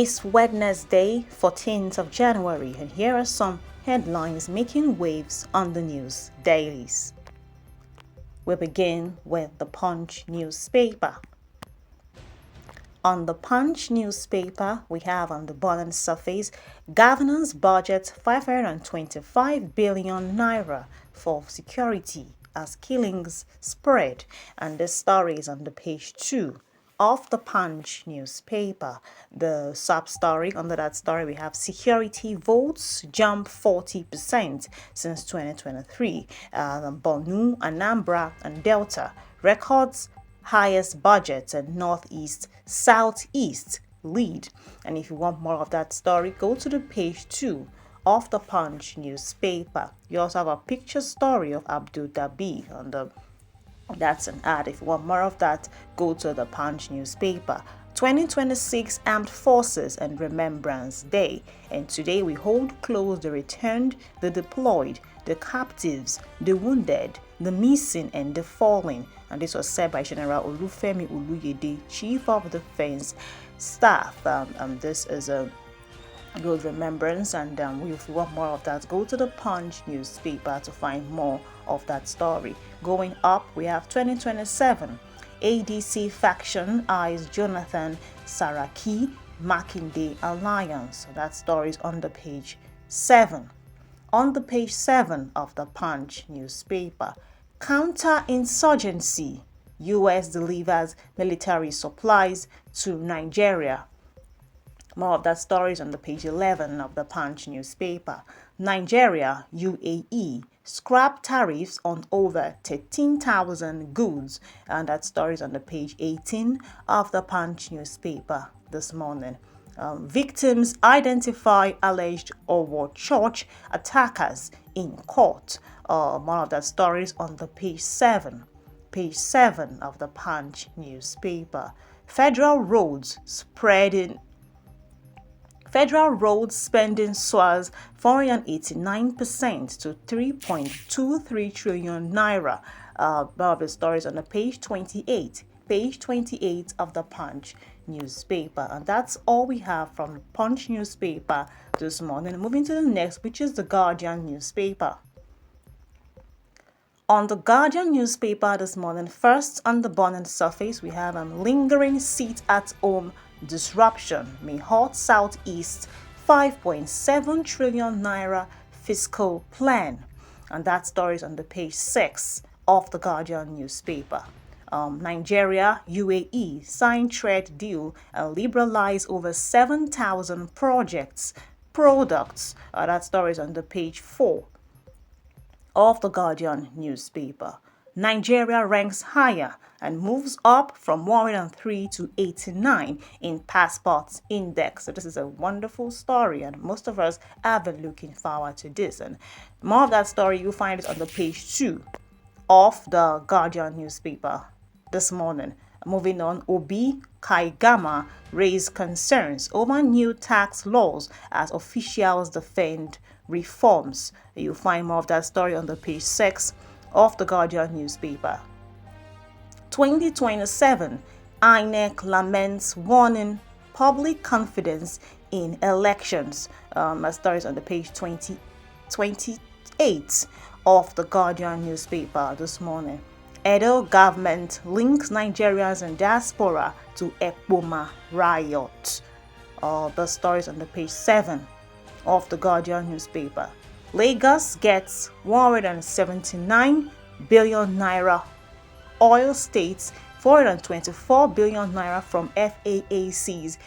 It's Wednesday, 14th of January, and here are some headlines making waves on the news dailies. We begin with the Punch newspaper. On the Punch newspaper, we have on the bottom surface, Governor's budget 525 billion naira for security as killings spread, and this story is on the page 2 of the Punch newspaper. The sub-story, under that story, we have security votes jump 40% since 2023. Borno, Anambra, and Delta records highest budgets, and Northeast, Southeast lead. And if you want more of that story, go to the page 2 of the Punch newspaper. You also have a picture story of Abdul Dabi on the That's an ad. If you want more of that, go to the Punch newspaper. 2026 Armed Forces and Remembrance Day. And today we hold close the returned, the deployed, the captives, the wounded, the missing, and the fallen. And this was said by General Olufemi Oluyede, Chief of Defense Staff. This is a good remembrance, and if you want more of that, go to the Punch newspaper to find more of that story. Going up, we have 2027 ADC faction eyes Jonathan Saraki Makinde alliance. So that story is on the page 7. On the page 7 of the Punch newspaper, counter-insurgency, U.S. delivers military supplies to Nigeria. More of that story is on the page 11 of the Punch newspaper. Nigeria, UAE, scrap tariffs on over 13,000 goods. And that story is on the page 18 of the Punch newspaper this morning. Victims identify alleged Owo Church attackers in court. More of that story is on the page 7. Page 7 of the Punch newspaper. Federal road spending soars 489% to 3.23 trillion naira. One of the stories on the page 28. Page 28 of the Punch newspaper. And that's all we have from the Punch newspaper this morning. Moving to the next, which is the Guardian newspaper. On the Guardian newspaper this morning, first on the bottom surface, we have lingering seat at home disruption may halt Southeast 5.7 trillion naira fiscal plan. And that story is on the page 6 of the Guardian newspaper. Nigeria, UAE sign trade deal and liberalize over 7,000 products. That story is on the page 4 of the Guardian newspaper. Nigeria ranks higher and moves up from 103 to 89 in passports index. So this is a wonderful story, and most of us have been looking forward to this. And more of that story, you'll find it on the page 2 of the Guardian newspaper this morning. Moving on, Obi Kaigama raised concerns over new tax laws as officials defend reforms. You'll find more of that story on the page 6 of the Guardian newspaper. 2027, INEC laments warning public confidence in elections. My story is on the page 28 of the Guardian newspaper this morning. Edo government links Nigerians and diaspora to Ekpoma riot. The story is on the page 7 of the Guardian newspaper. Lagos gets 179 billion naira. Oil states 424 billion naira from FAA's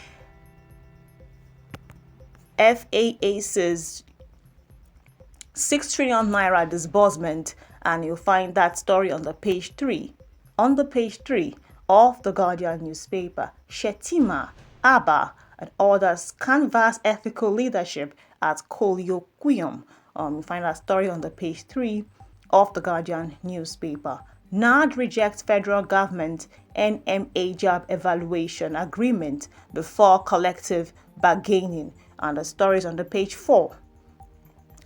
6 trillion naira disbursement, and you'll find that story on the page 3. On the page 3 of the Guardian newspaper, Shetima, Abba, and others canvass ethical leadership at Kolioquium. You find that story on the page 3 of the Guardian newspaper. NAD rejects federal government NMA job evaluation agreement before collective bargaining, and the story is on the page 4.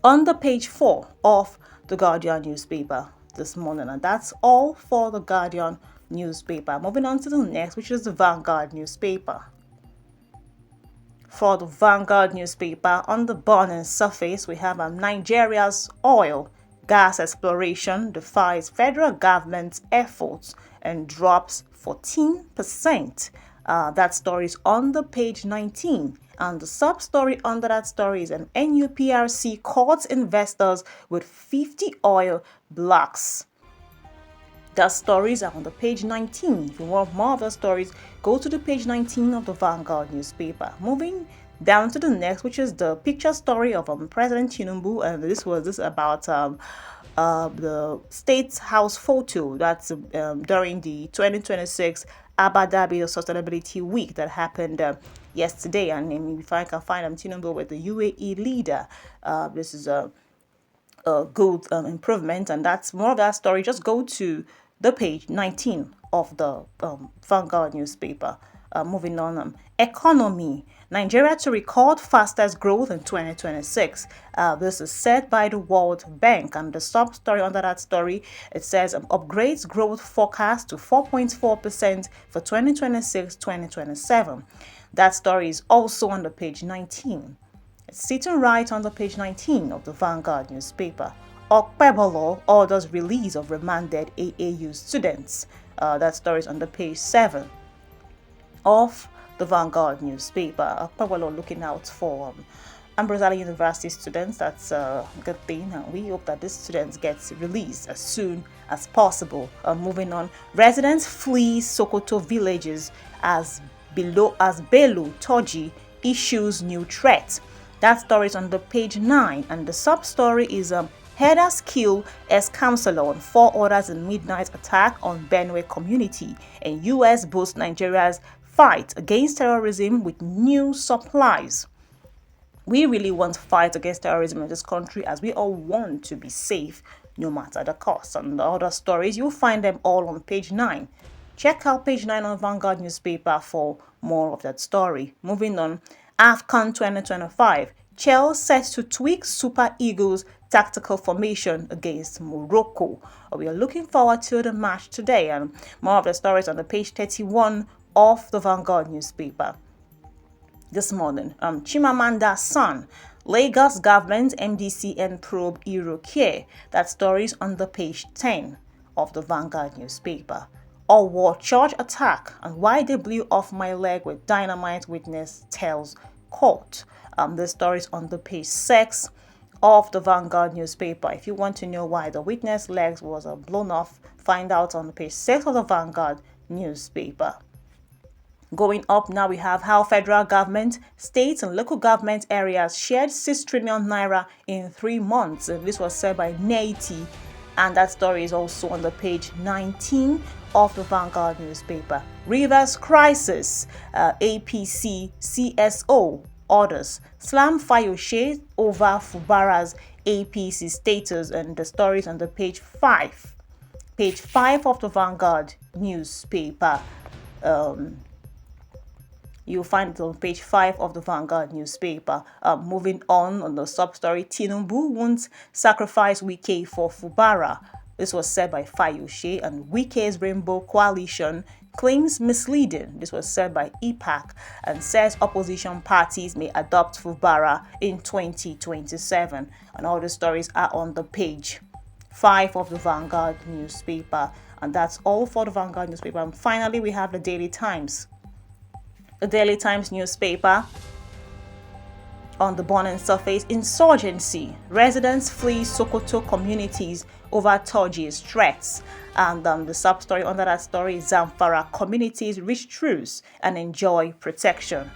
On the page 4 of the Guardian newspaper this morning, and that's all for the Guardian newspaper. Moving on to the next, which is the Vanguard newspaper. For the Vanguard newspaper, on the burning surface, we have Nigeria's oil gas exploration defies federal government's efforts and drops 14%. That story is on the page 19. And the sub-story under that story is an NUPRC courts investors with 50 oil blocks. The stories are on the page 19. If you want more of the stories, go to the page 19 of the Vanguard newspaper. Moving down to the next, which is the picture story of President Tinubu, and this about the State House photo that's during the 2026 Abu Dhabi Sustainability Week that happened yesterday. And if I can find Tinubu with the UAE leader, this is a good improvement, and that's more of that story. Just go to the page 19 of the Vanguard newspaper. Moving on, economy. Nigeria to record fastest growth in 2026. This is said by the World Bank, and the sub story under that story, it says upgrades growth forecast to 4.4% for 2026-2027. That story is also on the page 19. It's sitting right on the page 19 of the Vanguard newspaper. Okpebolo orders release of remanded AAU students. That story is on the page 7 of the Vanguard newspaper. Okpebolo looking out for Ambrose Allen University students. That's a good thing, and we hope that these students get released as soon as possible. Moving on, residents flee Sokoto villages as Bello Toji issues new threat. That story is on the page 9, and the sub-story is headers kill ex-councillor on 4 orders in midnight attack on Benue community, and US boosts Nigeria's fight against terrorism with new supplies. We really want to fight against terrorism in this country, as we all want to be safe no matter the cost. And the other stories, you'll find them all on page 9. Check out page 9 on Vanguard newspaper for more of that story. Moving on, AFCON 2025. Chelsea set to tweak Super Eagles tactical formation against Morocco. We are looking forward to the match today, and more of the stories on the page 31 of the Vanguard newspaper. This morning, Chimamanda Son, Lagos government MDCN probe Eurocare. That story is on the page 10 of the Vanguard newspaper. Owo church attack and why they blew off my leg with dynamite, witness tells court. The story is on the page 6 of the Vanguard newspaper. If you want to know why the witness legs was blown off, find out on page 6 of the Vanguard newspaper. Going up now, we have how federal government, states and local government areas shared 6 trillion naira in 3 months. This was said by Neiti, and that story is also on the page 19 of the Vanguard newspaper. Rivers crisis, APC CSO orders slam Fayose over Fubara's APC status, and the story is on the page 5. Page 5 of the Vanguard newspaper. You'll find it on page 5 of the Vanguard newspaper. Moving on the sub-story, Tinubu won't sacrifice Wike for Fubara. This was said by Fayose, and Wike's Rainbow Coalition claims misleading. This was said by EPAC, and says opposition parties may adopt Fubara in 2027. And all the stories are on the page 5 of the Vanguard newspaper. And that's all for the Vanguard newspaper. And finally, we have the Daily Times. The Daily Times newspaper, on the burning surface, insurgency. Residents flee Sokoto communities over Toji's threats. And the sub-story under that story is Zamfara communities reach truce and enjoy protection.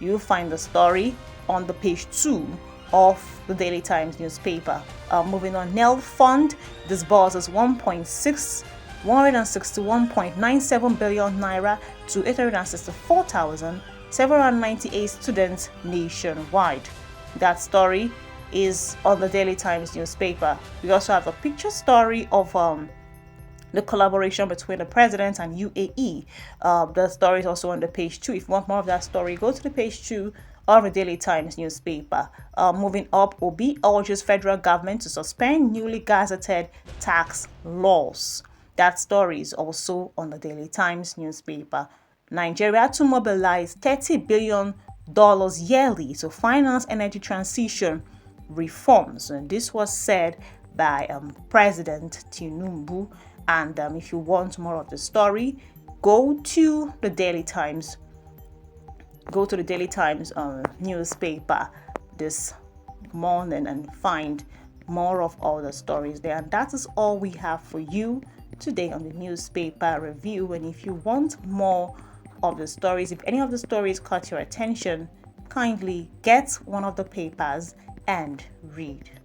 You'll find the story on the page 2 of the Daily Times newspaper. Moving on, NEL Fund disburses 161.97 billion naira to 864,798 students nationwide. That story is on the Daily Times newspaper. We also have a picture story of the collaboration between the president and UAE. The story is also on the page 2. If you want more of that story, go to the page 2 of the Daily Times newspaper. Moving up, Obi urges federal government to suspend newly gazetted tax laws. That story is also on the Daily Times newspaper. Nigeria to mobilize $30 billion yearly to finance energy transition reforms. And this was said by President Tinubu. And if you want more of the story, go to the Daily Times. Go to the Daily Times newspaper this morning and find more of all the stories there. And that is all we have for you today on the newspaper review. And if you want more of the stories, if any of the stories caught your attention, kindly get one of the papers and read.